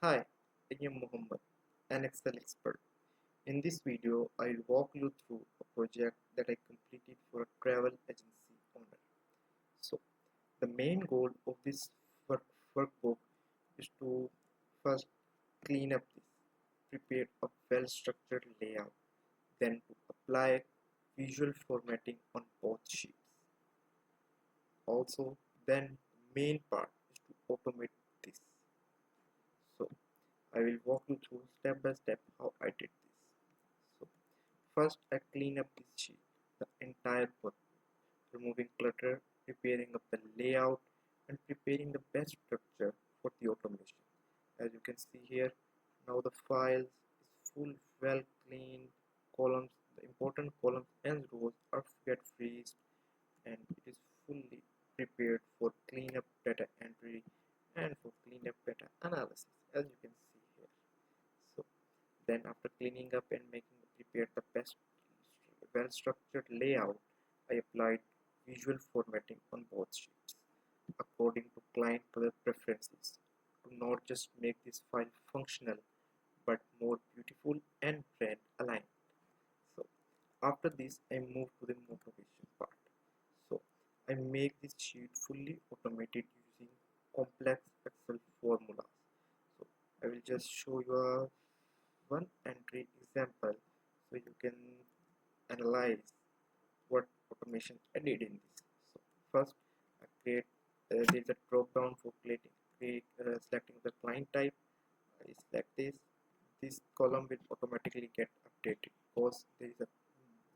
Hi, I am Muhammad, an Excel expert. In this video, I will walk you through a project that I completed for a travel agency owner. So, the main goal of this workbook is to first clean up this, prepare a well-structured layout, then to apply visual formatting on both sheets. Also, then the main part is to automate this. So, I will walk you through step by step how I did this. So first I clean up this sheet, the entire book, removing clutter, preparing up the layout and preparing the best structure for the automation. As you can see here, now the files is full well cleaned, columns, the important columns and rows are get freezed and it is fully prepared for cleanup data entry and for cleanup data analysis as you can see here. So then after cleaning up and making prepared the best well structured layout, I applied visual formatting on both sheets according to client color preferences to not just make this file functional but more beautiful and brand aligned. So after this I move to the motivation part. So I make this sheet fully automated using complex Excel formulas. So I will just show you a one entry example so you can analyze what automation I did in this. So first I create there is a drop down for selecting the client type. I select this column will automatically get updated because there is a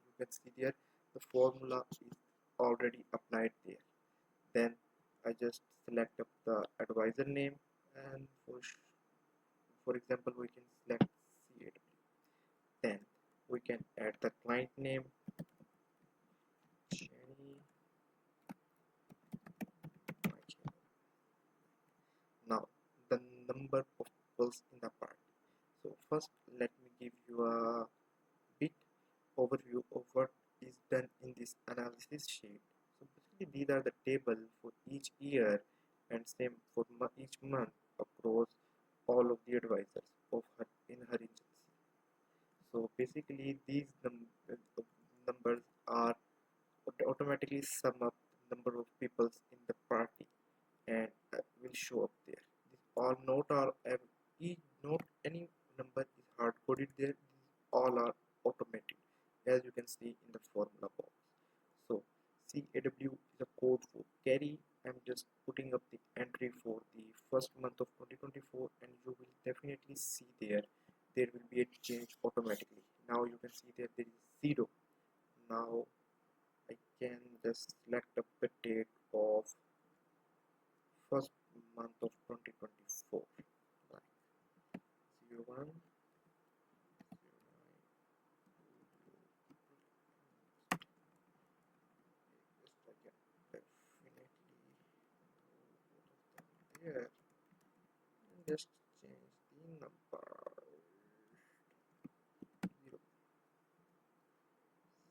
you can see there the formula is already applied there. Then I just select up the advisor name and for example we can select CAW. Then we can add the client name Jenny. Now the number of peoples in the party. So first let me give you a bit overview of what is done in this analysis sheet. So basically these are the table for each year and same for each month across all of the advisors of her in her agency. So basically these numbers are automatically sum up the number of peoples in the party and will show up there. These all note are not any number is hard coded there. These all are automated as you can see in the formula box. So CAW is a code for carry. I'm just putting up the entry for the first month of 2024 and you will definitely see there will be a change automatically. Now you can see that there is 0. Now I can just select up the date of first month of 2024 like 01 here and just change the number 0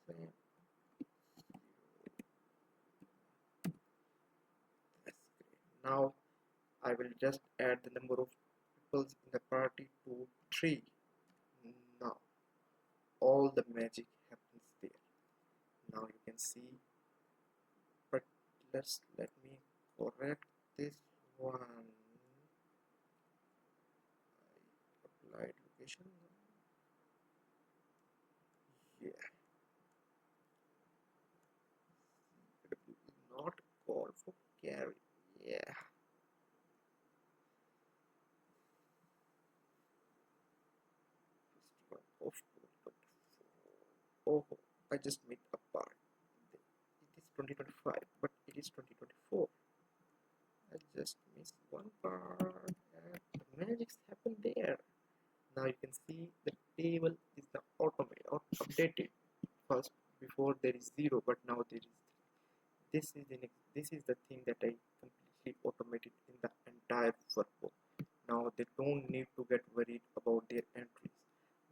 same 0. That's great. Now I will just add the number of people in the party to 3. Now all the magic happens there. Now you can see, but let me correct this one. I applied location. Yeah, it will not call for carry. Yeah. Of 2024. Oh, I just made a part. It is 2025, but it is 2024. I just missed one part and the magic's happened there. Now you can see the table is the updated first before there is 0 but now there is 3. This is the thing that I completely automated in the entire workbook. Now they don't need to get worried about their entries.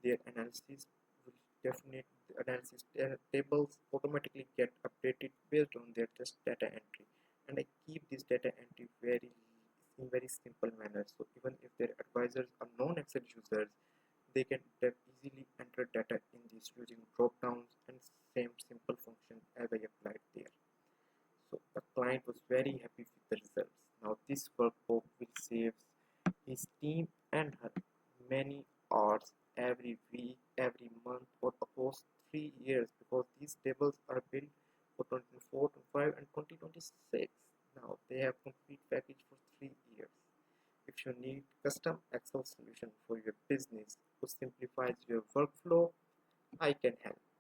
Their analysis will definitely analysis tables automatically get updated based on their just data entry, and I keep this data entry very in very simple manner. So even if their supervisors or non-Excel users, they can easily enter data in these using drop-downs and same simple function as I applied there. So the client was very happy with the results. Now this workbook will save his team and her many hours every week, every month, or across 3 years, because these tables are built for 2024, 25, and 2026. Now they have complete package for 3 years. If you need custom Excel solution for your business who simplifies your workflow, I can help.